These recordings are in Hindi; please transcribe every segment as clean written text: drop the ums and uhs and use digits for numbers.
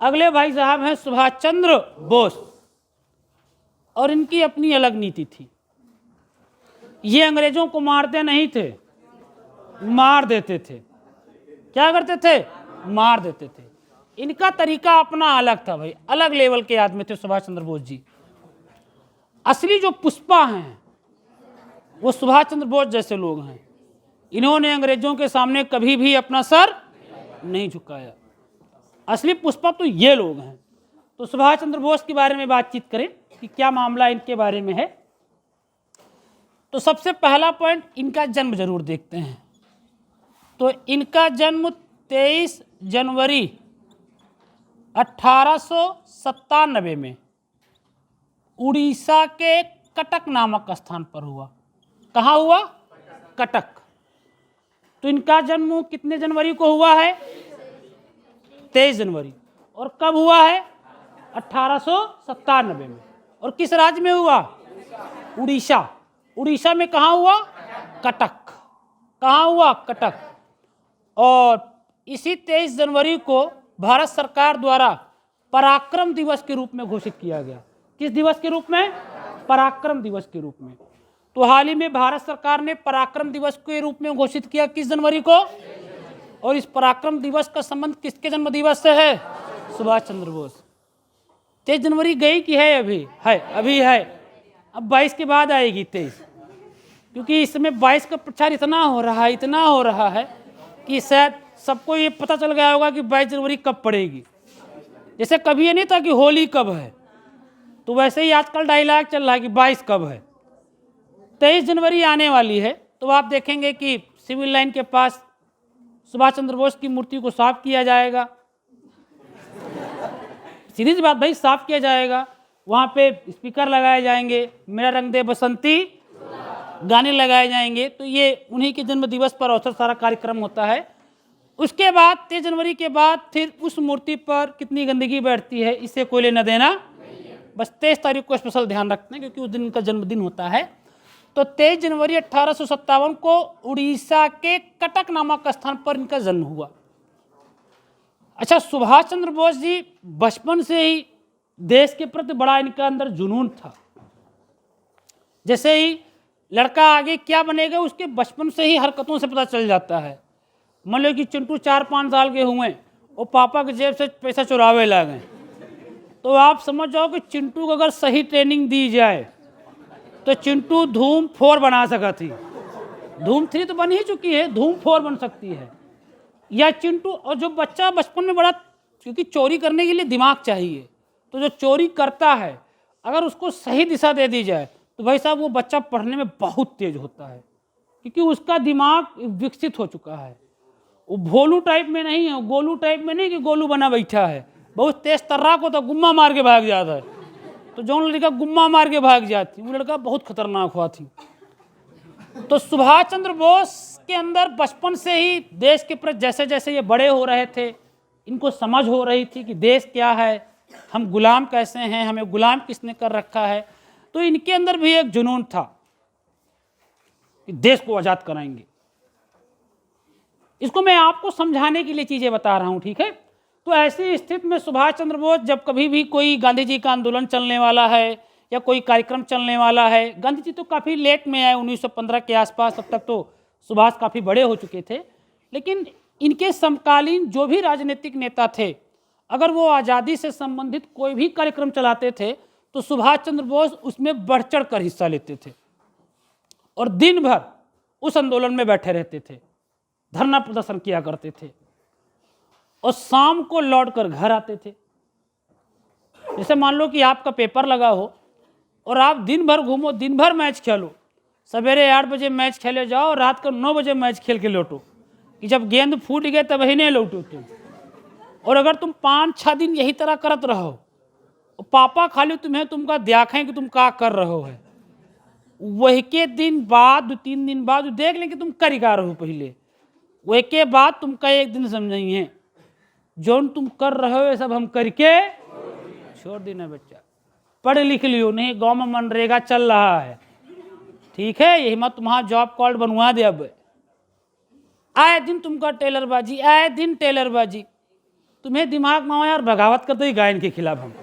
अगले भाई साहब हैं सुभाष चंद्र बोस, और इनकी अपनी अलग नीति थी। ये अंग्रेजों को मारते नहीं थे, मार देते थे। क्या करते थे? मार देते थे। इनका तरीका अपना अलग था भाई, अलग लेवल के आदमी थे सुभाष चंद्र बोस जी। असली जो पुष्पा हैं वो सुभाष चंद्र बोस जैसे लोग हैं। इन्होंने अंग्रेजों के सामने कभी भी अपना सर नहीं झुकाया। असली पुष्पा तो ये लोग हैं। तो सुभाष चंद्र बोस के बारे में बातचीत करें कि क्या मामला इनके बारे में है। तो सबसे पहला पॉइंट, इनका जन्म जरूर देखते हैं। तो इनका जन्म 23 जनवरी 1897 में उड़ीसा के कटक नामक स्थान पर हुआ। कहाँ हुआ? कटक। तो इनका जन्म कितने जनवरी को हुआ है? 23 जनवरी। और कब हुआ है? 1897 में। और किस राज्य में हुआ? उड़ीसा। उड़ीसा में कहाँ हुआ? कटक। कहाँ हुआ? कटक। और इसी 23 जनवरी को भारत सरकार द्वारा पराक्रम दिवस के रूप में घोषित किया गया। किस दिवस के रूप में? पराक्रम दिवस के रूप में। तो हाल ही में भारत सरकार ने पराक्रम दिवस के रूप में घोषित किया किस जनवरी को? और इस पराक्रम दिवस का संबंध किसके जन्म दिवस से है? सुभाष चंद्र बोस। 23 जनवरी गई कि है? अभी है, अभी है। अब 22 के बाद आएगी 23, क्योंकि इस समय 22 का प्रचार इतना हो रहा है कि शायद सबको ये पता चल गया होगा कि 22 जनवरी कब पड़ेगी। जैसे कभी ये नहीं था कि होली कब है, तो वैसे ही आजकल डायलॉग चल रहा है कि 22 कब है। 23 जनवरी आने वाली है। तो आप देखेंगे कि सिविल लाइन के पास सुभाष चंद्र बोस की मूर्ति को साफ किया जाएगा। सीधी सी बात भाई, साफ किया जाएगा। वहाँ पे स्पीकर लगाए जाएंगे, मेरा रंग दे बसंती गाने लगाए जाएंगे। तो ये उन्हीं के जन्म दिवस पर अवसर सारा कार्यक्रम होता है। उसके बाद 23 जनवरी के बाद फिर उस मूर्ति पर कितनी गंदगी बैठती है, इससे कोई लेना देना। बस 23 तारीख को स्पेशल ध्यान रखते हैं, क्योंकि उस दिन का जन्मदिन होता है। तो 23 जनवरी 1857 को उड़ीसा के कटक नामक स्थान पर इनका जन्म हुआ। अच्छा, सुभाष चंद्र बोस जी बचपन से ही देश के प्रति बड़ा इनका अंदर जुनून था। जैसे ही लड़का आगे क्या बनेगा उसके बचपन से ही हरकतों से पता चल जाता है। मान लो कि चिंटू 4-5 साल के हुए और पापा के जेब से पैसा चुरावे लगे, तो आप समझ जाओ कि चिंटू को अगर सही ट्रेनिंग दी जाए तो चिंटू धूम 4 बना सका थी। धूम 3 तो बन ही चुकी है, धूम 4 बन सकती है। या चिंटू, और जो बच्चा बचपन में बड़ा, क्योंकि चोरी करने के लिए दिमाग चाहिए, तो जो चोरी करता है अगर उसको सही दिशा दे दी जाए तो भाई साहब वो बच्चा पढ़ने में बहुत तेज होता है, क्योंकि उसका दिमाग विकसित हो चुका है। वो भोलू टाइप में नहीं है, गोलू टाइप में नहीं कि गोलू बना बैठा है। बहुत तेज तर्राक होता, गुम्मा मार के भाग जाता है। तो जो लड़का गुम्मा मार के भाग जाती वो लड़का बहुत खतरनाक हुआ थी। तो सुभाष चंद्र बोस के अंदर बचपन से ही देश के प्रति जैसे जैसे ये बड़े हो रहे थे, इनको समझ हो रही थी कि देश क्या है, हम गुलाम कैसे हैं, हमें गुलाम किसने कर रखा है। तो इनके अंदर भी एक जुनून था कि देश को आजाद कराएंगे। इसको मैं आपको समझाने के लिए चीजें बता रहा हूं, ठीक है। तो ऐसी स्थिति में सुभाष चंद्र बोस जब कभी भी कोई गांधी जी का आंदोलन चलने वाला है या कोई कार्यक्रम चलने वाला है, गांधी जी तो काफ़ी लेट में आए 1915 के आसपास, तब तक तो सुभाष काफ़ी बड़े हो चुके थे, लेकिन इनके समकालीन जो भी राजनीतिक नेता थे, अगर वो आज़ादी से संबंधित कोई भी कार्यक्रम चलाते थे तो सुभाष चंद्र बोस उसमें बढ़ चढ़ कर हिस्सा लेते थे और दिन भर उस आंदोलन में बैठे रहते थे, धरना प्रदर्शन किया करते थे और शाम को लौट कर घर आते थे। जैसे मान लो कि आपका पेपर लगा हो और आप दिन भर घूमो, दिन भर मैच खेलो, सवेरे 8 बजे मैच खेले जाओ, रात को 9 बजे मैच खेल के लौटो, कि जब गेंद फूट गए तब ही नहीं लौटो तुम। और अगर तुम 5-6 दिन यही तरह करत रहो, पापा खाली तुम्हें तुमका देखें कि तुम क्या कर रहे है, वही के दिन बाद 2-3 दिन बाद देख लें कि तुम कर क्या रहो पहले, वही के बाद तुमका एक दिन समझाइए जो तुम कर रहे हो ये सब हम करके छोड़ देना। बच्चा पढ़ लिख लियो, नहीं गाँव में मनरेगा चल रहा है, ठीक है, यही मत तुम्हारा जॉब कार्ड बनवा दे। अब आए दिन तुमका टेलरबाजी, आए दिन टेलरबाजी। तुम्हें दिमाग में हो यार बगावत करते ही गायन के खिलाफ हम,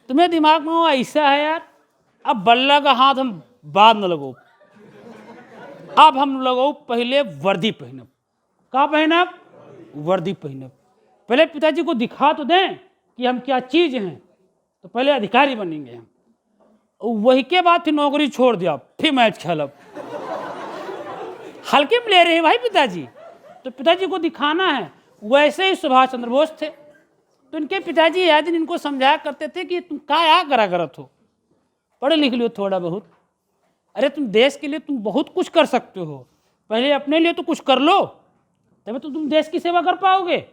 तुम्हें दिमाग में हो ऐसा है यार, अब बल्ला का हाथ हम बाद न लगो, अब हम लगो पहले वर्दी पहनब। का पहनब? वर्दी पहनब। पहले पिताजी को दिखा तो दें कि हम क्या चीज हैं, तो पहले अधिकारी बनेंगे हम, वही के बाद फिर नौकरी छोड़ दिया, फिर मैच खेलब। हल्के में ले रहे हैं भाई पिताजी, तो पिताजी को दिखाना है। वैसे ही सुभाष चंद्र बोस थे, तो इनके पिताजी यह दिन इनको समझाया करते थे कि तुम क्या करा करत हो, पढ़े लिख लियो थोड़ा बहुत, अरे तुम देश के लिए तुम बहुत कुछ कर सकते हो, पहले अपने लिए तो कुछ कर लो, तभी तो तुम देश की सेवा कर पाओगे।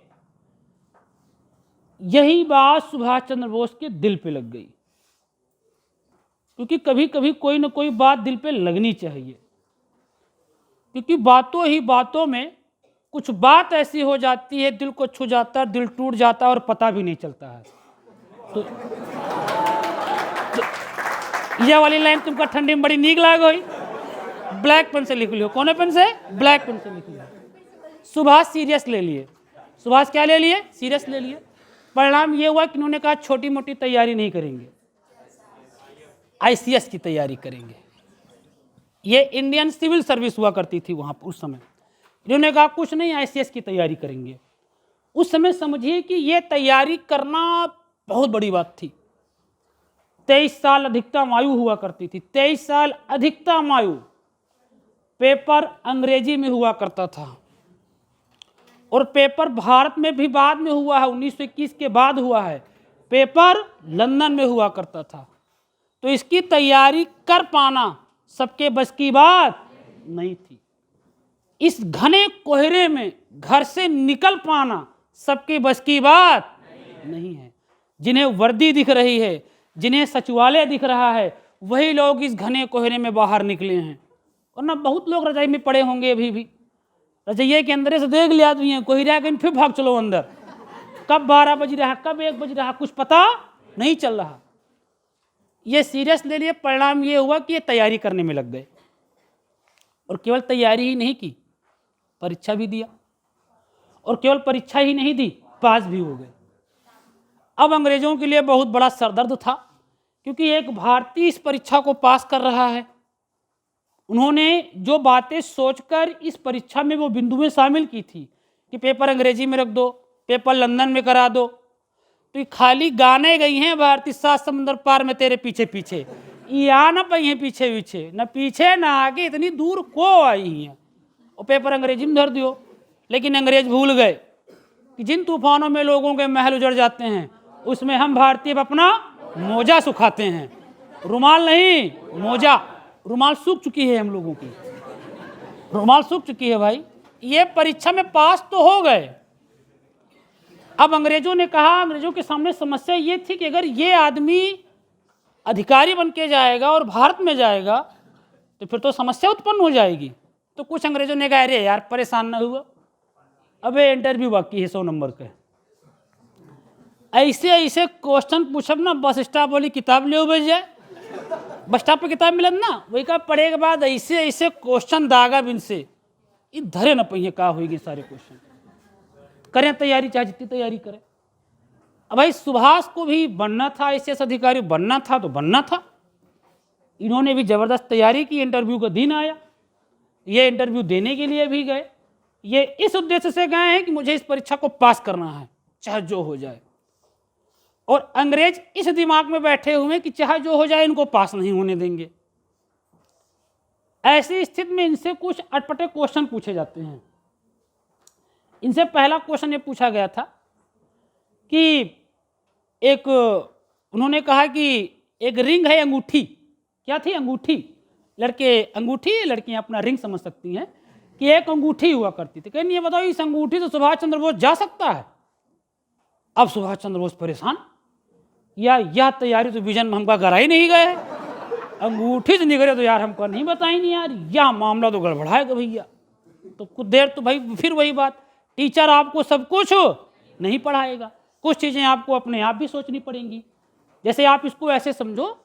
यही बात सुभाष चंद्र बोस के दिल पे लग गई, क्योंकि कभी कभी कोई ना कोई बात दिल पे लगनी चाहिए, क्योंकि बातों ही बातों में कुछ बात ऐसी हो जाती है, दिल को छू जाता है, दिल टूट जाता है और पता भी नहीं चलता है। तो यह वाली लाइन तुमको ठंडी में बड़ी नीक लाग हुई, ब्लैक पेन से लिख लियो। कौन पेन से? ब्लैक पेन से लिख लियो। सुभाष सीरियस ले लिए। सुभाष क्या ले लिए? सीरियस ले लिए। परिणाम ये हुआ कि उन्होंने कहा छोटी मोटी तैयारी नहीं करेंगे, ICS की तैयारी करेंगे। ये इंडियन सिविल सर्विस हुआ करती थी वहाँ उस समय। इन्होंने कहा कुछ नहीं, ICS की तैयारी करेंगे। उस समय समझिए कि ये तैयारी करना बहुत बड़ी बात थी। 23 साल अधिकतम आयु हुआ करती थी, 23 साल अधिकतम आयु। पेपर अंग्रेजी में हुआ करता था, और पेपर भारत में भी बाद में हुआ है, 1921 के बाद हुआ है। पेपर लंदन में हुआ करता था। तो इसकी तैयारी कर पाना सबके बस की बात नहीं थी। इस घने कोहरे में घर से निकल पाना सबके बस की बात नहीं है। जिन्हें वर्दी दिख रही है, जिन्हें सचिवालय दिख रहा है, वही लोग इस घने कोहरे में बाहर निकले हैं। और ना बहुत लोग रजाई में पड़े होंगे अभी भी, रजाइये के अंदर से देख लिया आदमी कोहरा के, फिर भाग चलो अंदर। कब 12 बज रहा, कब 1 बज रहा, कुछ पता नहीं चल रहा। ये सीरियस ले लिए। परिणाम ये हुआ कि ये तैयारी करने में लग गए, और केवल तैयारी ही नहीं की, परीक्षा भी दिया, और केवल परीक्षा ही नहीं दी, पास भी हो गए। अब अंग्रेजों के लिए बहुत बड़ा सरदर्द था, क्योंकि एक भारतीय इस परीक्षा को पास कर रहा है। उन्होंने जो बातें सोचकर इस परीक्षा में वो बिंदुएं शामिल की थी कि पेपर अंग्रेजी में रख दो, पेपर लंदन में करा दो, तो ये खाली गाने गई हैं भारतीय 7 समुंदर पार में तेरे पीछे पीछे, या न पई हैं पीछे पीछे, न पीछे न आगे, इतनी दूर को आई हैं, और पेपर अंग्रेजी में धर दियो। लेकिन अंग्रेज भूल गए कि जिन तूफानों में लोगों के महल उजड़ जाते हैं, उसमें हम भारतीय अपना मोजा सुखाते हैं। रुमाल नहीं, मोजा। रुमाल सूख चुकी है हम लोगों की, रुमाल सूख चुकी है भाई। ये परीक्षा में पास तो हो गए। अब अंग्रेजों ने कहा, अंग्रेजों के सामने समस्या ये थी कि अगर ये आदमी अधिकारी बन के जाएगा और भारत में जाएगा तो फिर तो समस्या उत्पन्न हो जाएगी। तो कुछ अंग्रेजों ने कहा अरे यार परेशान ना हुआ, अबे इंटरव्यू बाकी है 100 नंबर के, ऐसे ऐसे क्वेश्चन पूछब ना, बस स्टॉप वाली किताब ले भेज जाए, बस स्टॉप पर किताब मिलत ना, वही का पढ़े के बाद ऐसे ऐसे क्वेश्चन दागा बिन से ये धरे न पहिए का होगी सारे क्वेश्चन। करें तैयारी, चाहे जितनी तैयारी करें। अब भाई सुभाष को भी बनना था, ICS अधिकारी बनना था तो बनना था। इन्होंने भी जबरदस्त तैयारी की। इंटरव्यू का दिन आया, ये इंटरव्यू देने के लिए भी गए। ये इस उद्देश्य से गए हैं कि मुझे इस परीक्षा को पास करना है, चाहे जो हो जाए। और अंग्रेज इस दिमाग में बैठे हुए कि चाहे जो हो जाए इनको पास नहीं होने देंगे। ऐसी स्थिति में इनसे कुछ अटपटे क्वेश्चन पूछे जाते हैं। इनसे पहला क्वेश्चन ये पूछा गया था कि एक, उन्होंने कहा कि एक रिंग है, अंगूठी। क्या थी? अंगूठी। लड़के अंगूठी, लड़कियां अपना रिंग समझ सकती हैं कि एक अंगूठी हुआ करती थी। कहनी ये बताओ इस अंगूठी से सुभाष चंद्र बोस जा सकता है? अब सुभाष चंद्र बोस परेशान, या यह तैयारी तो विजन में हमका करा ही नहीं गए, अंगूठी से निकले तो यार हमको नहीं बताएंगे यार, यह मामला तो गड़बड़ाएगा भैया। तो कुछ देर तो भाई फिर वही बात, टीचर आपको सब कुछ नहीं पढ़ाएगा, कुछ चीज़ें आपको अपने आप भी सोचनी पड़ेंगी। जैसे आप इसको ऐसे समझो,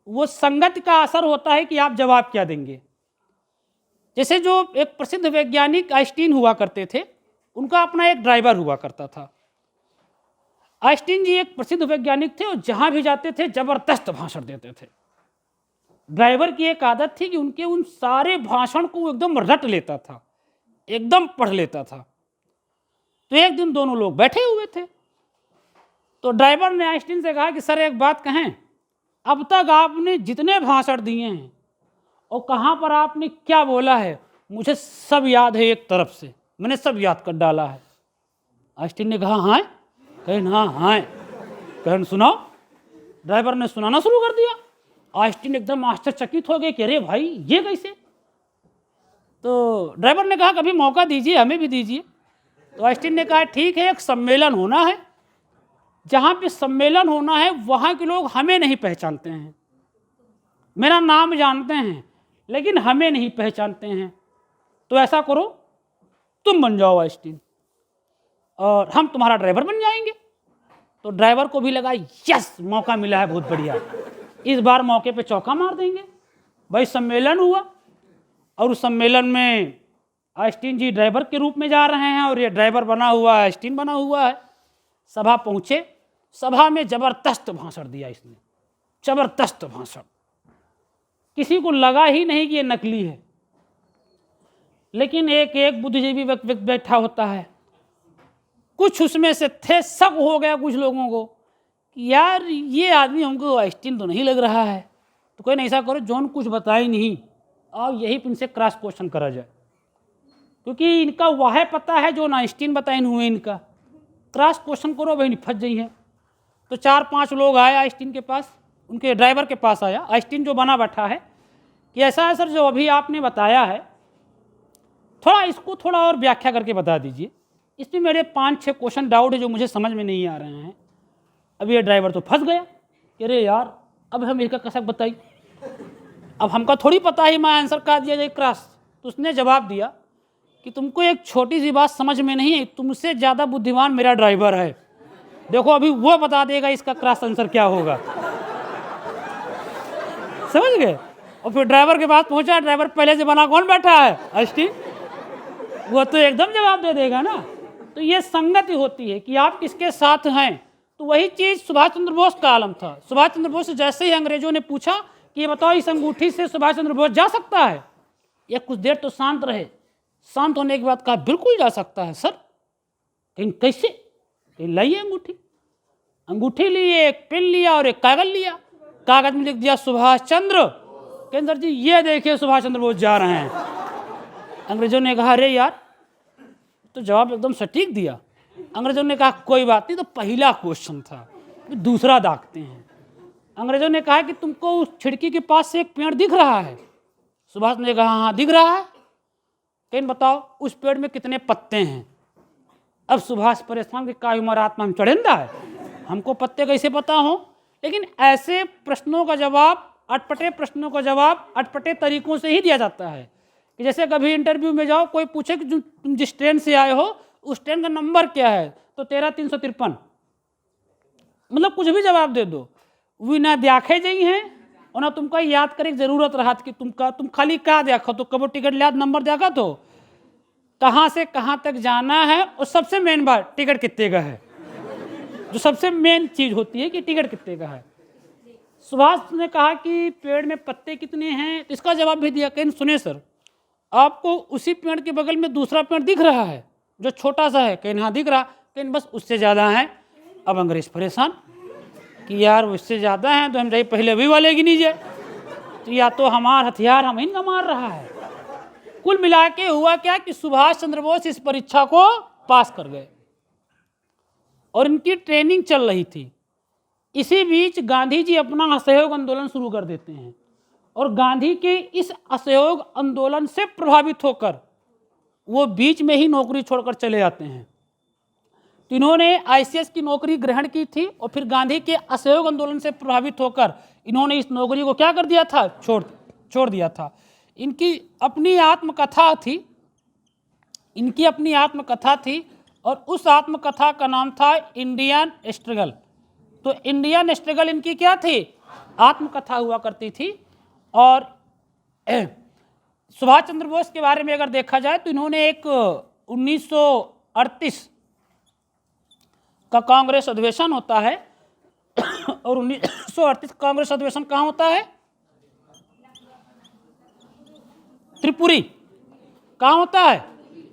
वो संगत का असर होता है कि आप जवाब क्या देंगे। जैसे जो एक प्रसिद्ध वैज्ञानिक आइंस्टीन हुआ करते थे, उनका अपना एक ड्राइवर हुआ करता था। आइंस्टीन जी एक प्रसिद्ध वैज्ञानिक थे और जहाँ भी जाते थे जबरदस्त भाषण देते थे। ड्राइवर की एक आदत थी कि उनके उन सारे भाषण को एकदम रट लेता था, एकदम पढ़ लेता था। तो एक दिन दोनों लोग बैठे हुए थे, तो ड्राइवर ने आइंस्टीन से कहा कि सर एक बात कहें, अब तक आपने जितने भाषण दिए हैं और कहाँ पर आपने क्या बोला है, मुझे सब याद है, एक तरफ से मैंने सब याद कर डाला है। आइंस्टीन ने कहा हाँ, कहें हाँ हाँ, कहें सुनाओ। ड्राइवर ने सुनाना शुरू कर दिया। आइंस्टीन एकदम आश्चर्यचकित हो गए कि अरे भाई ये कैसे। तो ड्राइवर ने कहा कभी मौका दीजिए, हमें भी दीजिए। तो आइंस्टीन ने कहा ठीक है, एक सम्मेलन होना है, जहाँ पे सम्मेलन होना है वहाँ के लोग हमें नहीं पहचानते हैं, मेरा नाम जानते हैं लेकिन हमें नहीं पहचानते हैं, तो ऐसा करो तुम बन जाओ आइंस्टीन और हम तुम्हारा ड्राइवर बन जाएंगे। तो ड्राइवर को भी लगा यस मौका मिला है, बहुत बढ़िया, इस बार मौके पे चौका मार देंगे। भाई सम्मेलन हुआ और उस सम्मेलन में आइंस्टीन जी ड्राइवर के रूप में जा रहे हैं और ये ड्राइवर बना हुआ है, आइंस्टीन बना हुआ है। सभा पहुँचे, सभा में जबरदस्त भाषण दिया इसने, जबरदस्त भाषण। किसी को लगा ही नहीं कि ये नकली है, लेकिन एक एक बुद्धिजीवी व्यक्ति बैठा होता है। कुछ उसमें से थे, शक हो गया कुछ लोगों को कि यार ये आदमी हमको आइंस्टीन तो नहीं लग रहा है। तो कोई नहीं, ऐसा करो जॉन कुछ बताए नहीं और यही इनसे क्रॉस क्वेश्चन करा जाए, क्योंकि इनका वह पता है जो आइंस्टीन बताए हुए, इनका क्रॉस क्वेश्चन करो, वही फंस गई है। तो 4-5 लोग आए आइंस्टीन के पास, उनके ड्राइवर के पास आया। आइंस्टीन जो बना बैठा है कि ऐसा है सर, जो अभी आपने बताया है थोड़ा इसको थोड़ा और व्याख्या करके बता दीजिए, इसमें मेरे 5-6 क्वेश्चन डाउट है जो मुझे समझ में नहीं आ रहे हैं। अब ये ड्राइवर तो फंस गया कि अरे यार अब हम इसका कसक बताई, अब हमका थोड़ी पता है मैं आंसर का दिया जाए क्रॉस। तो उसने जवाब दिया कि तुमको एक छोटी सी बात समझ में नहीं है, तुमसे ज़्यादा बुद्धिमान मेरा ड्राइवर है, देखो अभी वो बता देगा इसका क्रॉस आंसर क्या होगा। समझ गए। और फिर ड्राइवर के पास पहुंचा, ड्राइवर पहले से बना कौन बैठा है, आइंस्टीन, वो तो एकदम जवाब दे देगा ना। तो ये संगति होती है कि आप किसके साथ हैं। तो वही चीज़ सुभाष चंद्र बोस का आलम था। सुभाष चंद्र बोस से जैसे ही अंग्रेजों ने पूछा कि ये बताओ इस अंगूठी से सुभाष चंद्र बोस जा सकता है, ये कुछ देर तो शांत रहे, शांत होने के बाद कहा बिल्कुल जा सकता है सर। कहीं कैसे, कहीं लाइए अंगूठी। अंगूठी लिए, एक पेन लिया और एक कागज लिया, कागज में लिख दिया सुभाष चंद्र। केंद्र जी ये देखिए सुभाष चंद्र बोस जा रहे हैं। अंग्रेजों ने कहा अरे यार, तो जवाब एकदम सटीक दिया। अंग्रेजों ने कहा कोई बात नहीं, तो पहला क्वेश्चन था, दूसरा दागते हैं। अंग्रेजों ने कहा कि तुमको उस खिड़की के पास से एक पेड़ दिख रहा है। सुभाष ने कहा हाँ दिख रहा है। कहीं बताओ उस पेड़ में कितने पत्ते हैं। अब सुभाष परेशान कि का उम्र आत्मा में चढ़ेंदा है, हमको पत्ते कैसे पता हो। लेकिन ऐसे प्रश्नों का जवाब, अटपटे प्रश्नों का जवाब अटपटे तरीकों से ही दिया जाता है। कि जैसे कभी इंटरव्यू में जाओ, कोई पूछे कि तुम जिस ट्रेन से आए हो उस ट्रेन का नंबर क्या है, तो 13-353, मतलब कुछ भी जवाब दे दो। वो ना देखे जाइ हैं और ना तुमका याद करे जरूरत रहा कि तुम खाली क्या देखो, तो कबो टिकट याद नंबर देखा, तो कहाँ से कहाँ तक जाना है, और सबसे मेन बात टिकट कितने का है, जो सबसे मेन चीज़ होती है कि टिकट कितने का है। सुभाष ने कहा कि पेड़ में पत्ते कितने हैं, तो इसका जवाब भी दिया। कहीं सुने सर, आपको उसी पेड़ के बगल में दूसरा पेड़ दिख रहा है जो छोटा सा है, कहीं हाँ दिख रहा, कहीं बस उससे ज़्यादा है। अब अंग्रेज परेशान कि यार उससे ज़्यादा हैं तो हम जाइए पहले अभी वाले गिनी जाए, तो या तो हमारा हथियार हम इनका मार रहा है। कुल मिला के हुआ क्या कि सुभाष चंद्र बोस इस परीक्षा को पास कर गए और इनकी ट्रेनिंग चल रही थी। इसी बीच गांधी जी अपना असहयोग आंदोलन शुरू कर देते हैं और गांधी के इस असहयोग आंदोलन से प्रभावित होकर वो बीच में ही नौकरी छोड़कर चले जाते हैं। तो इन्होंने आईसीएस की नौकरी ग्रहण की थी और फिर गांधी के असहयोग आंदोलन से प्रभावित होकर इन्होंने इस नौकरी को क्या कर दिया था, छोड़ दिया था। इनकी अपनी आत्मकथा थी, इनकी अपनी आत्मकथा थी और उस आत्मकथा का नाम था इंडियन स्ट्रगल। तो इंडियन स्ट्रगल इनकी क्या थी, आत्मकथा हुआ करती थी। और सुभाष चंद्र बोस के बारे में अगर देखा जाए तो इन्होंने एक 1938 का कांग्रेस अधिवेशन होता है और 1938 कांग्रेस अधिवेशन कहाँ होता है? त्रिपुरी। कहाँ होता है?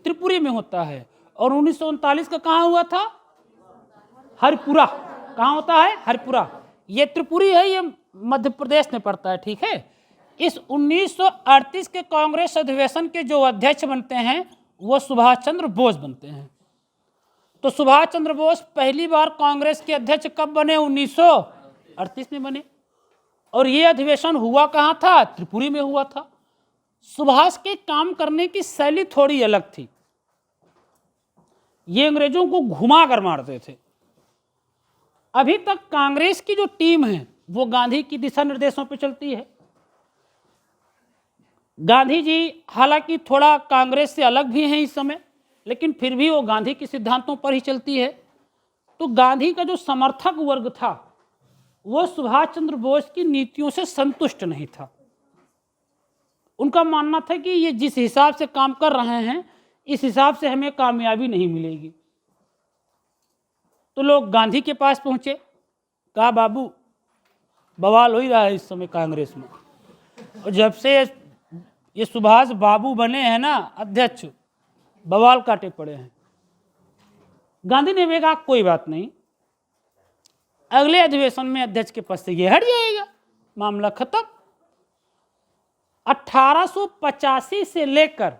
त्रिपुरी में होता है। और 1939 का कहाँ हुआ था? हरिपुरा। कहाँ होता है? हरिपुरा। ये त्रिपुरी है, ये मध्य प्रदेश में पड़ता है, ठीक है। इस 1938 के कांग्रेस अधिवेशन के जो अध्यक्ष बनते हैं वो सुभाष चंद्र बोस बनते हैं। तो सुभाष चंद्र बोस पहली बार कांग्रेस के अध्यक्ष कब बने? 1938 में बने। और ये अधिवेशन हुआ कहाँ था? त्रिपुरी में हुआ था। सुभाष के काम करने की शैली थोड़ी अलग थी। ये अंग्रेजों को घुमा कर मारते थे। अभी तक कांग्रेस की जो टीम है वो गांधी की दिशा निर्देशों पर चलती है। गांधी जी हालांकि थोड़ा कांग्रेस से अलग भी हैं इस समय, लेकिन फिर भी वो गांधी के सिद्धांतों पर ही चलती है। तो गांधी का जो समर्थक वर्ग था वो सुभाष चंद्र बोस की नीतियों से संतुष्ट नहीं था। उनका मानना था कि ये जिस हिसाब से काम कर रहे हैं इस हिसाब से हमें कामयाबी नहीं मिलेगी। तो लोग गांधी के पास पहुंचे, कहा बाबू बवाल हो ही रहा है इस समय कांग्रेस में, और जब से ये सुभाष बाबू बने हैं ना अध्यक्ष, बवाल काटे पड़े हैं। गांधी ने भी कहा कोई बात नहीं, अगले अधिवेशन में अध्यक्ष के पद से ये हट जाएगा, मामला खत्म। 1885 से लेकर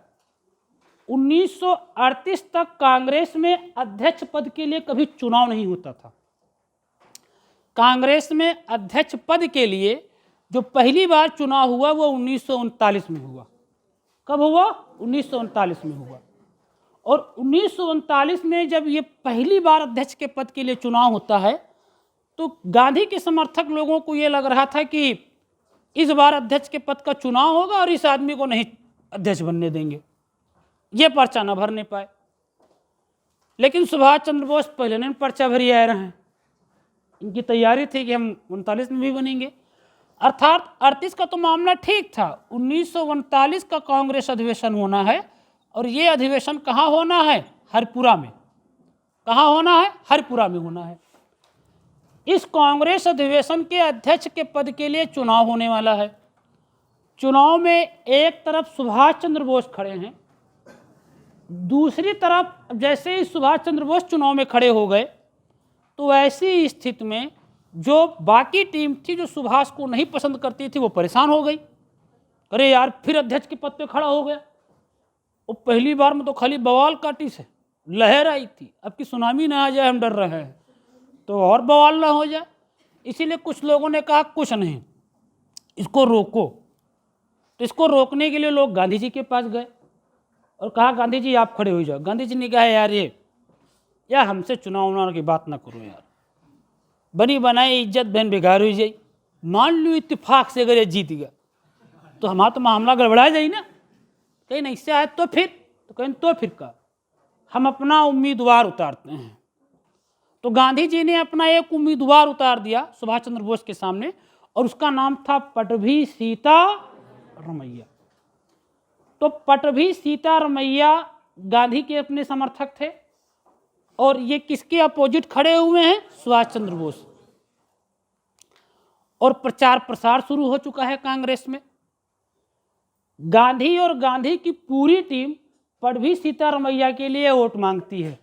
1938 तक कांग्रेस में अध्यक्ष पद के लिए कभी चुनाव नहीं होता था। कांग्रेस में अध्यक्ष पद के लिए जो पहली बार चुनाव हुआ वो 1939 में हुआ। कब हुआ? 1939 में हुआ। और 1939 में जब ये पहली बार अध्यक्ष के पद के लिए चुनाव होता है तो गांधी के समर्थक लोगों को ये लग रहा था कि इस बार अध्यक्ष के पद का चुनाव होगा और इस आदमी को नहीं अध्यक्ष बनने देंगे, ये पर्चा न भरने पाए। लेकिन सुभाष चंद्र बोस पहले ने पर्चा भरी आए रहे हैं। इनकी तैयारी थी कि हम 39 में भी बनेंगे। अर्थात 38 का तो मामला ठीक था, 1939 का कांग्रेस अधिवेशन होना है और ये अधिवेशन कहाँ होना है? हरिपुरा में। कहाँ होना है? हरिपुरा में होना है। इस कांग्रेस अधिवेशन के अध्यक्ष के पद के लिए चुनाव होने वाला है। चुनाव में एक तरफ सुभाष चंद्र बोस खड़े हैं, दूसरी तरफ जैसे ही सुभाष चंद्र बोस चुनाव में खड़े हो गए तो ऐसी स्थिति में जो बाकी टीम थी जो सुभाष को नहीं पसंद करती थी वो परेशान हो गई। अरे यार फिर अध्यक्ष के पद पे खड़ा हो गया। वो पहली बार में तो खाली बवाल काटी से लहर आई थी, अब की सुनामी ना आ जाए, हम डर रहे हैं तो और बवाल ना हो जाए। इसीलिए कुछ लोगों ने कहा कुछ नहीं, इसको रोको। तो इसको रोकने के लिए लोग गांधी जी के पास गए और कहा गांधी जी आप खड़े हो जाओ। गांधी जी ने कहा यार यार हमसे चुनाव की बात ना करो यार, बनी बनाई इज्जत बहन बेकार हो जाए। मान लो इत्तेफाक से अगर ये जीत गया तो हमारा तो मामला गड़बड़ा जाए ना। कहीं नहीं से आए तो फिर का हम अपना उम्मीदवार उतारते हैं। तो गांधी जी ने अपना एक उम्मीदवार उतार दिया सुभाष चंद्र बोस के सामने और उसका नाम था पटभी सीतारमैया। तो पटभी सीतारमैया गांधी के अपने समर्थक थे और ये किसके अपोजिट खड़े हुए हैं? सुभाष चंद्र बोस। और प्रचार प्रसार शुरू हो चुका है कांग्रेस में। गांधी और गांधी की पूरी टीम पटभी सीतारमैया के लिए वोट मांगती है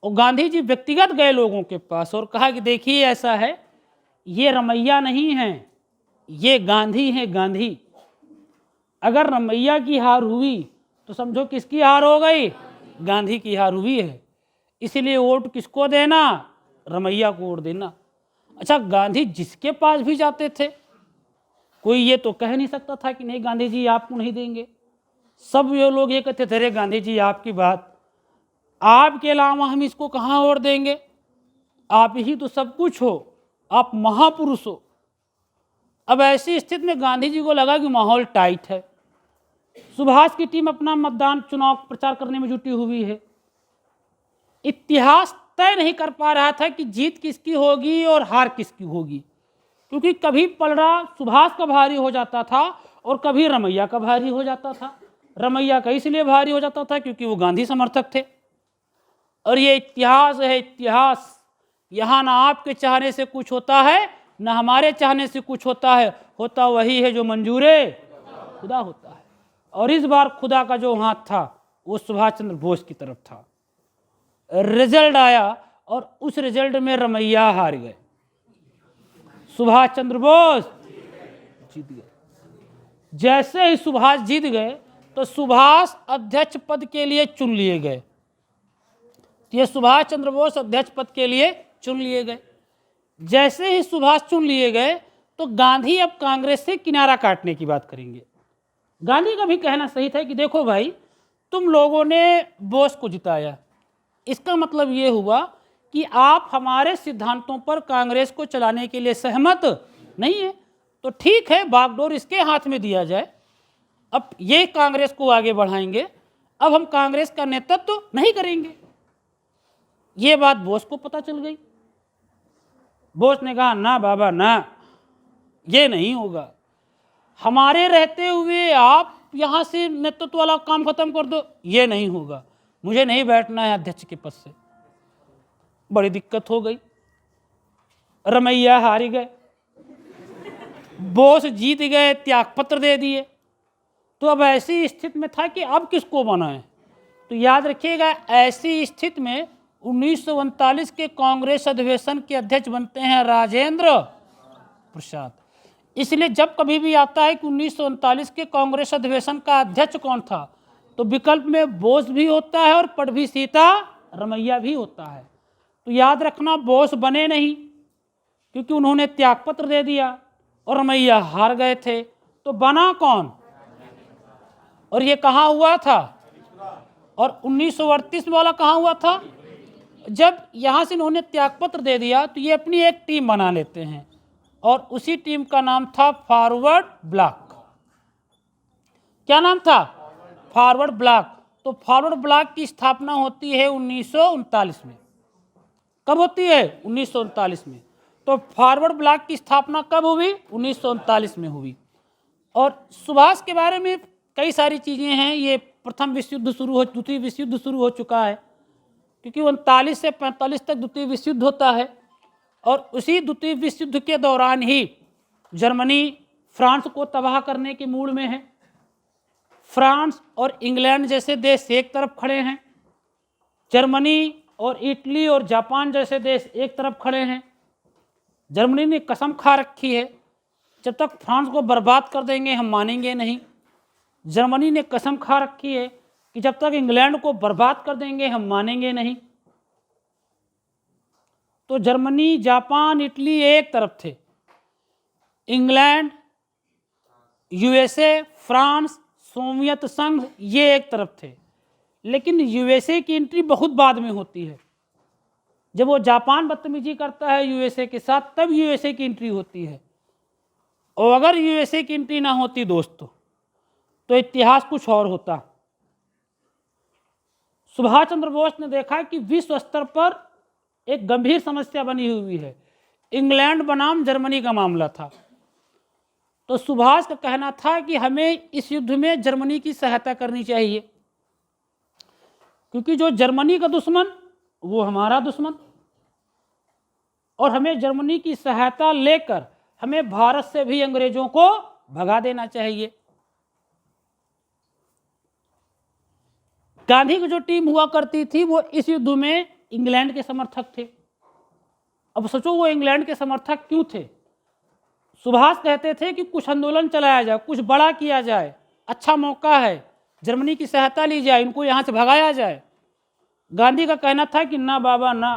और गांधी जी व्यक्तिगत गए लोगों के पास और कहा कि देखिए ऐसा है, ये रमैया नहीं है, ये गांधी है, गांधी। अगर रमैया की हार हुई तो समझो किसकी हार हो गई? गांधी की हार हुई है। इसीलिए वोट किसको देना? रमैया को वोट देना। अच्छा, गांधी जिसके पास भी जाते थे कोई ये तो कह नहीं सकता था कि नहीं गांधी जी आपको नहीं देंगे। सब ये लोग ये कहते थे अरे गांधी जी आपकी बात, आपके अलावा हम इसको कहाँ वोट देंगे, आप ही तो सब कुछ हो, आप महापुरुष हो। अब ऐसी स्थिति में गांधी जी को लगा कि माहौल टाइट है। सुभाष की टीम अपना मतदान चुनाव प्रचार करने में जुटी हुई है। इतिहास तय नहीं कर पा रहा था कि जीत किसकी होगी और हार किसकी होगी, क्योंकि कभी पलड़ा सुभाष का भारी हो जाता था और कभी रमैया का भारी हो जाता था। रमैया का इसलिए भारी हो जाता था क्योंकि वो गांधी समर्थक थे। और ये इतिहास है, इतिहास। यहाँ ना आपके चाहने से कुछ होता है, ना हमारे चाहने से कुछ होता है, होता वही है जो मंजूरे खुदा होता है। और इस बार खुदा का जो हाथ था वो सुभाष चंद्र बोस की तरफ था। रिजल्ट आया और उस रिजल्ट में रमैया हार गए, सुभाष चंद्र बोस जीत गए। जैसे ही सुभाष जीत गए तो सुभाष अध्यक्ष पद के लिए चुन लिए गए। ये सुभाष चंद्र बोस अध्यक्ष पद के लिए चुन लिए गए। जैसे ही सुभाष चुन लिए गए तो गांधी अब कांग्रेस से किनारा काटने की बात करेंगे। गांधी का भी कहना सही था कि देखो भाई, तुम लोगों ने बोस को जिताया, इसका मतलब ये हुआ कि आप हमारे सिद्धांतों पर कांग्रेस को चलाने के लिए सहमत नहीं है, तो ठीक है, बागडोर इसके हाथ में दिया जाए। अब ये कांग्रेस को आगे बढ़ाएंगे, अब हम कांग्रेस का नेतृत्व नहीं करेंगे। ये बात बोस को पता चल गई। बोस ने कहा ना बाबा ना, ये नहीं होगा, हमारे रहते हुए आप यहाँ से नेतृत्व वाला काम खत्म कर दो, ये नहीं होगा, मुझे नहीं बैठना है अध्यक्ष के पद से। बड़ी दिक्कत हो गई, रमैया हार गए, बोस जीत गए, त्यागपत्र दे दिए। तो अब ऐसी स्थिति में था कि अब किसको बनाएं। तो याद रखिएगा, ऐसी स्थिति में 1939 के कांग्रेस अधिवेशन के अध्यक्ष बनते हैं राजेंद्र प्रसाद। इसलिए जब कभी भी आता है कि 1939 के कांग्रेस अधिवेशन का अध्यक्ष कौन था, तो विकल्प में बोस भी होता है और पढ़वी सीता रमैया भी होता है। तो याद रखना, बोस बने नहीं क्योंकि उन्होंने त्यागपत्र दे दिया और रमैया हार गए थे। तो बना कौन, और ये कहाँ हुआ था, और 1938 वाला कहाँ हुआ था। जब यहाँ से इन्होंने त्यागपत्र दे दिया तो ये अपनी एक टीम बना लेते हैं और उसी टीम का नाम था फॉरवर्ड ब्लॉक। क्या नाम था, फॉरवर्ड ब्लॉक। तो फॉरवर्ड ब्लॉक की स्थापना होती है 1939 में। कब होती है, 1939 में। तो फॉरवर्ड ब्लॉक की स्थापना कब हुई, 1939 में हुई। और सुभाष के बारे में कई सारी चीज़ें हैं। ये प्रथम विश्व युद्ध शुरू हो, द्वितीय विश्व युद्ध शुरू हो चुका है, क्योंकि 39 से 45 तक द्वितीय विश्व युद्ध होता है। और उसी द्वितीय विश्व युद्ध के दौरान ही जर्मनी फ्रांस को तबाह करने के मूड में है। फ्रांस और इंग्लैंड जैसे देश एक तरफ खड़े हैं, जर्मनी और इटली और जापान जैसे देश एक तरफ खड़े हैं। जर्मनी ने कसम खा रखी है, जब तक फ्रांस को बर्बाद कर देंगे हम मानेंगे नहीं। जर्मनी ने कसम खा रखी है कि जब तक इंग्लैंड को बर्बाद कर देंगे हम मानेंगे नहीं। तो जर्मनी, जापान, इटली एक तरफ थे, इंग्लैंड, यूएसए, फ्रांस, सोवियत संघ ये एक तरफ थे। लेकिन यूएसए की एंट्री बहुत बाद में होती है। जब वो जापान बदतमीजी करता है यूएसए के साथ, तब यूएसए की एंट्री होती है। और अगर यूएसए की एंट्री ना होती दोस्तों, तो इतिहास कुछ और होता। सुभाष चंद्र बोस ने देखा कि विश्व स्तर पर एक गंभीर समस्या बनी हुई है, इंग्लैंड बनाम जर्मनी का मामला था। तो सुभाष का कहना था कि हमें इस युद्ध में जर्मनी की सहायता करनी चाहिए, क्योंकि जो जर्मनी का दुश्मन वो हमारा दुश्मन, और हमें जर्मनी की सहायता लेकर हमें भारत से भी अंग्रेजों को भगा देना चाहिए। गांधी की जो टीम हुआ करती थी वो इस युद्ध में इंग्लैंड के समर्थक थे। अब सोचो वो इंग्लैंड के समर्थक क्यों थे। सुभाष कहते थे कि कुछ आंदोलन चलाया जाए, कुछ बड़ा किया जाए, अच्छा मौका है, जर्मनी की सहायता ली जाए, इनको यहाँ से भगाया जाए। गांधी का कहना था कि ना बाबा ना,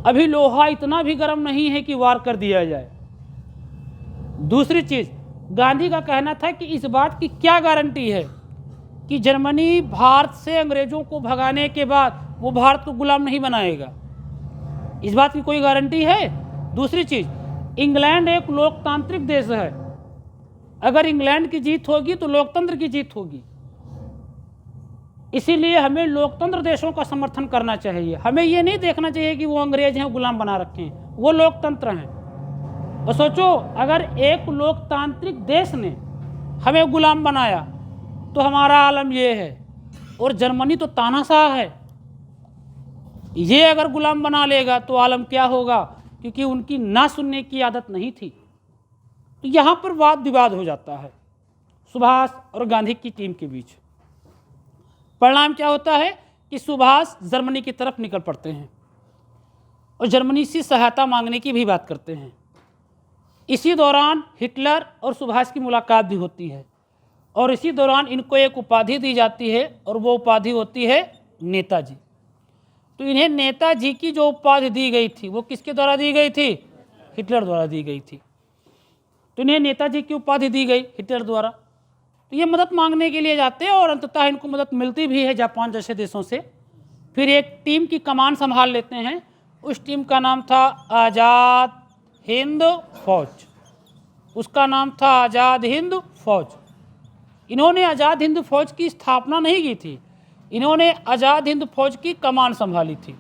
अभी लोहा इतना भी गर्म नहीं है कि वार कर दिया जाए। दूसरी चीज, गांधी का कहना था कि इस बात की क्या गारंटी है कि जर्मनी भारत से अंग्रेजों को भगाने के बाद वो भारत को गुलाम नहीं बनाएगा। इस बात की कोई गारंटी है। दूसरी चीज, इंग्लैंड एक लोकतांत्रिक देश है, अगर इंग्लैंड की जीत होगी तो लोकतंत्र की जीत होगी। इसीलिए हमें लोकतंत्र देशों का समर्थन करना चाहिए। हमें ये नहीं देखना चाहिए कि वो अंग्रेज हैं, गुलाम बना रखे हैं, वो लोकतंत्र हैं। और सोचो, अगर एक लोकतांत्रिक देश ने हमें गुलाम बनाया, तो हमारा आलम ये है। और जर्मनी तो तानाशाह है, ये अगर गुलाम बना लेगा तो आलम क्या होगा, क्योंकि उनकी ना सुनने की आदत नहीं थी। तो यहाँ पर वाद विवाद हो जाता है सुभाष और गांधी की टीम के बीच। परिणाम क्या होता है कि सुभाष जर्मनी की तरफ निकल पड़ते हैं और जर्मनी से सहायता मांगने की भी बात करते हैं। इसी दौरान हिटलर और सुभाष की मुलाकात भी होती है और इसी दौरान इनको एक उपाधि दी जाती है और वो उपाधि होती है नेताजी। तो इन्हें नेताजी की जो उपाधि दी गई थी वो किसके द्वारा दी गई थी, हिटलर द्वारा दी गई थी। तो इन्हें नेताजी की उपाधि दी गई हिटलर द्वारा। तो ये मदद मांगने के लिए जाते हैं और अंततः इनको मदद मिलती भी है जापान जैसे देशों से। फिर एक टीम की कमान संभाल लेते हैं, उस टीम का नाम था आज़ाद हिंद फौज। उसका नाम था आज़ाद हिंद फौज। इन्होंने आज़ाद हिंद फौज की स्थापना नहीं की थी, इन्होंने आज़ाद हिंद फौज की कमान संभाली थी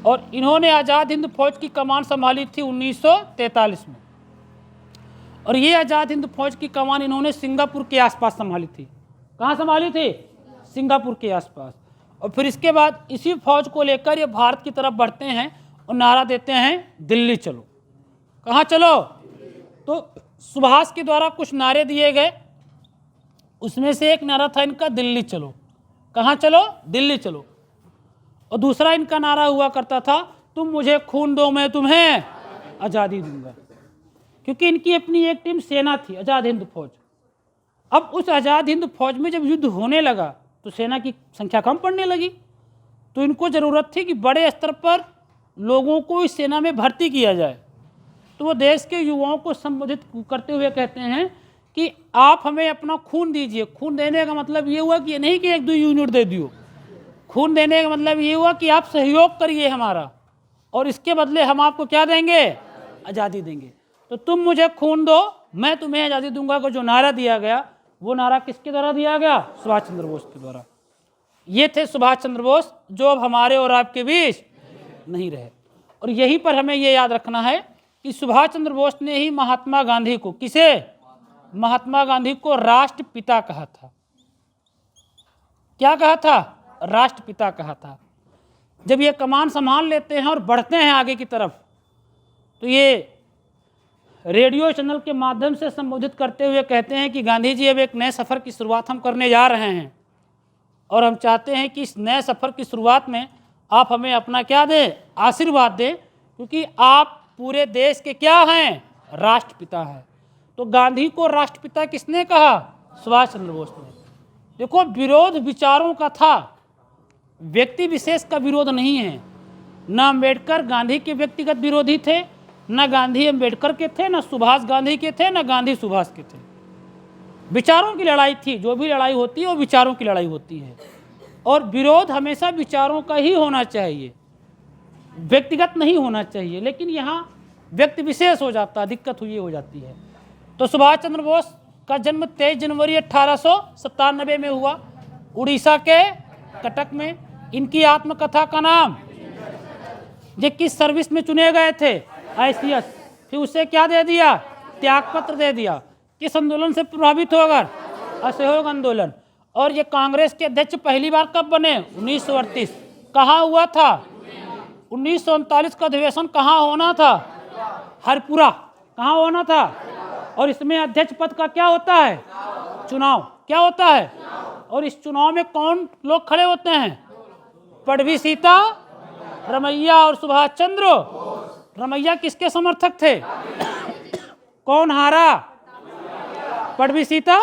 और इन्होंने आज़ाद हिंद फौज की कमान संभाली थी 1943 में। और ये आज़ाद हिंद फौज की कमान इन्होंने सिंगापुर के आसपास संभाली थी। कहाँ संभाली थी, सिंगापुर के आसपास। और फिर इसके बाद इसी फौज को लेकर ये भारत की तरफ बढ़ते हैं और नारा देते हैं दिल्ली चलो। कहाँ चलो, तो सुभाष के द्वारा कुछ नारे दिए गए, उसमें से एक नारा था इनका दिल्ली चलो। कहाँ चलो, दिल्ली चलो। और दूसरा इनका नारा हुआ करता था तुम मुझे खून दो मैं तुम्हें आज़ादी दूंगा, क्योंकि इनकी अपनी एक टीम सेना थी आज़ाद हिंद फौज। अब उस आज़ाद हिंद फौज में जब युद्ध होने लगा तो सेना की संख्या कम पड़ने लगी, तो इनको ज़रूरत थी कि बड़े स्तर पर लोगों को इस सेना में भर्ती किया जाए। तो वो देश के युवाओं को संबोधित करते हुए कहते हैं कि आप हमें अपना खून दीजिए। खून देने का मतलब ये हुआ कि ये नहीं कि एक दो यूनिट दे दियो, खून देने का मतलब ये हुआ कि आप सहयोग करिए हमारा और इसके बदले हम आपको क्या देंगे, आज़ादी देंगे। तो तुम मुझे खून दो मैं तुम्हें आज़ादी दूंगा को जो नारा दिया गया, वो नारा किसके द्वारा दिया गया, सुभाष चंद्र बोस के द्वारा। ये थे सुभाष चंद्र बोस जो अब हमारे और आपके बीच नहीं रहे। और यहीं पर हमें ये याद रखना है कि सुभाष चंद्र बोस ने ही महात्मा गांधी को, किसे, महात्मा गांधी को राष्ट्रपिता कहा था। क्या कहा था, राष्ट्रपिता कहा था। जब ये कमान संभाल लेते हैं और बढ़ते हैं आगे की तरफ, तो ये रेडियो चैनल के माध्यम से संबोधित करते हुए कहते हैं कि गांधी जी अब एक नए सफ़र की शुरुआत हम करने जा रहे हैं और हम चाहते हैं कि इस नए सफ़र की शुरुआत में आप हमें अपना क्या दें, आशीर्वाद दें, क्योंकि आप पूरे देश के क्या हैं, राष्ट्रपिता हैं। तो गांधी को राष्ट्रपिता किसने कहा, सुभाष चंद्र बोस ने। देखो विरोध विचारों का था, व्यक्ति विशेष का विरोध नहीं है। न अम्बेडकर गांधी के व्यक्तिगत विरोधी थे, न गांधी अम्बेडकर के थे, न सुभाष गांधी के थे, न गांधी सुभाष के थे। विचारों की लड़ाई थी। जो भी लड़ाई होती है वो विचारों की लड़ाई होती है और विरोध हमेशा विचारों का ही होना चाहिए, व्यक्तिगत नहीं होना चाहिए। लेकिन यहाँ व्यक्ति विशेष हो जाता है, दिक्कत हुई हो जाती है। तो सुभाष चंद्र बोस का जन्म 23 जनवरी 1897 में हुआ उड़ीसा के कटक में। इनकी आत्मकथा का नाम, ये किस सर्विस में चुने गए थे, ICS। फिर उसे क्या दे दिया, त्यागपत्र दे दिया। किस आंदोलन से प्रभावित होकर, असहयोग आंदोलन। और ये कांग्रेस के अध्यक्ष पहली बार कब बने, 1938। कहाँ हुआ था, 1939 का अधिवेशन कहाँ होना था, हरपुरा। कहाँ होना था। और इसमें अध्यक्ष पद का क्या होता है, चुनाव। क्या होता है, और इस चुनाव में कौन लोग खड़े होते हैं, पड़वी सीता, रमैया और सुभाष चंद्र। रमैया किसके समर्थक थे, कौन हारा, पड़वी सीता,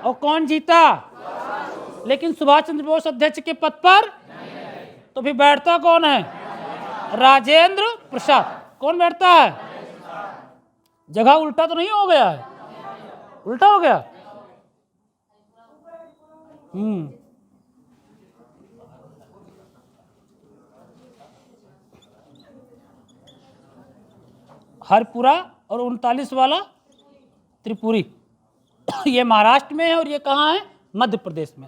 और कौन जीता, लेकिन सुभाष चंद्र बोस अध्यक्ष के पद पर। तो फिर बैठता कौन है, राजेंद्र प्रसाद। कौन बैठता है, जगह उल्टा तो नहीं हो गया है, उल्टा हो गया। हरपुरा और 39 वाला त्रिपुरी। ये महाराष्ट्र में है और ये कहाँ है, मध्य प्रदेश में।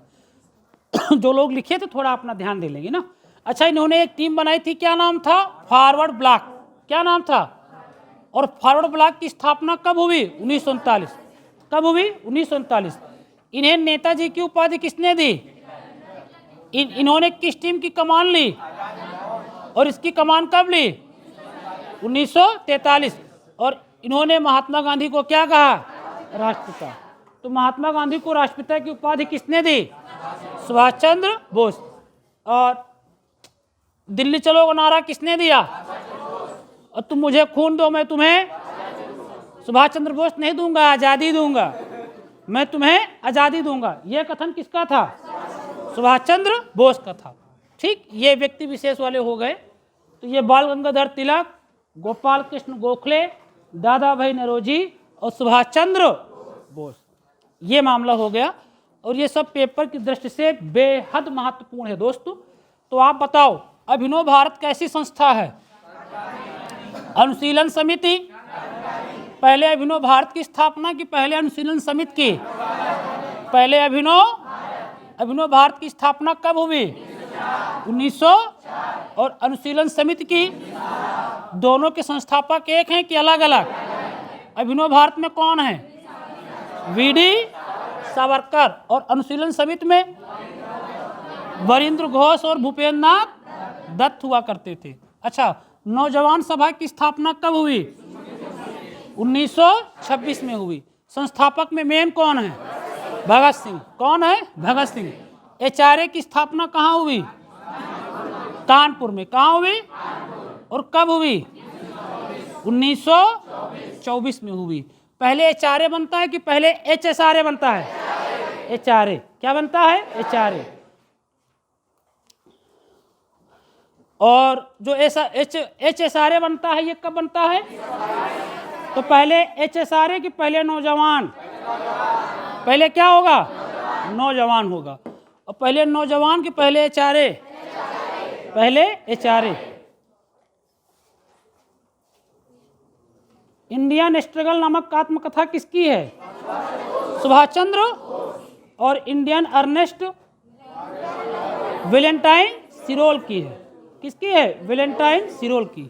जो लोग लिखे थे थोड़ा अपना ध्यान दे लेंगे ना। अच्छा, इन्होंने एक टीम बनाई थी, क्या नाम था, फॉरवर्ड ब्लॉक। क्या नाम था, और फॉरवर्ड ब्लॉक की स्थापना कब हुई, 1939। कब हुई? 1939। इन्हें नेताजी की उपाधि किसने दी? इन्होंने किस टीम की कमान ली और इसकी कमान कब ली? 1943। और इन्होंने महात्मा गांधी को क्या कहा? राष्ट्रपिता। तो महात्मा गांधी को राष्ट्रपिता की उपाधि किसने दी? सुभाष चंद्र बोस। और दिल्ली चलो का नारा किसने दिया? और तुम मुझे खून दो मैं तुम्हें सुभाष चंद्र बोस नहीं दूंगा, आजादी दूंगा, मैं तुम्हें आजादी दूंगा। यह कथन किसका था? सुभाष चंद्र बोस का था। ठीक, ये व्यक्ति विशेष वाले हो गए। तो ये बाल गंगाधर तिलक, गोपाल कृष्ण गोखले, दादा भाई नौरोजी और सुभाष चंद्र बोस, ये मामला हो गया। और ये सब पेपर की दृष्टि से बेहद महत्वपूर्ण है दोस्तों। तो आप बताओ, अभिनव भारत कैसी संस्था है? अनुशीलन समिति। पहले अभिनव भारत की स्थापना की पहले अनुशीलन समिति की? पहले अभिनव भारत की स्थापना कब हुई? 1900। और अनुशीलन समिति की दोनों के संस्थापक एक हैं कि अलग अलग? अभिनव भारत में कौन है? वीडी सावरकर। और अनुशीलन समिति में वरिंद्र घोष और भूपेंद्र नाथ दत्त हुआ करते थे। अच्छा, नौजवान सभा की स्थापना कब हुई? 1926 में हुई। संस्थापक में मेन कौन है? भगत सिंह। कौन है? भगत सिंह। एचआरए की स्थापना कहाँ हुई? कानपुर में। कहाँ हुई और कब हुई? 1924 में हुई। पहले एचआरए बनता है कि पहले एचएसआरए बनता है? एचआरए। क्या बनता है? एचआरए। और जो एचएसआरए बनता है ये कब बनता है? तो पहले एचएसआरए की पहले नौजवान, पहले क्या होगा? नौजवान होगा। और पहले नौजवान के पहले एचआरए, पहले एचआरए। इंडियन स्ट्रगल नामक आत्मकथा किसकी है? सुभाष चंद्र। और इंडियन अर्नेस्ट वैलेंटाइन सिरोल की है। किसकी है? वैलेंटाइन सिरोल की।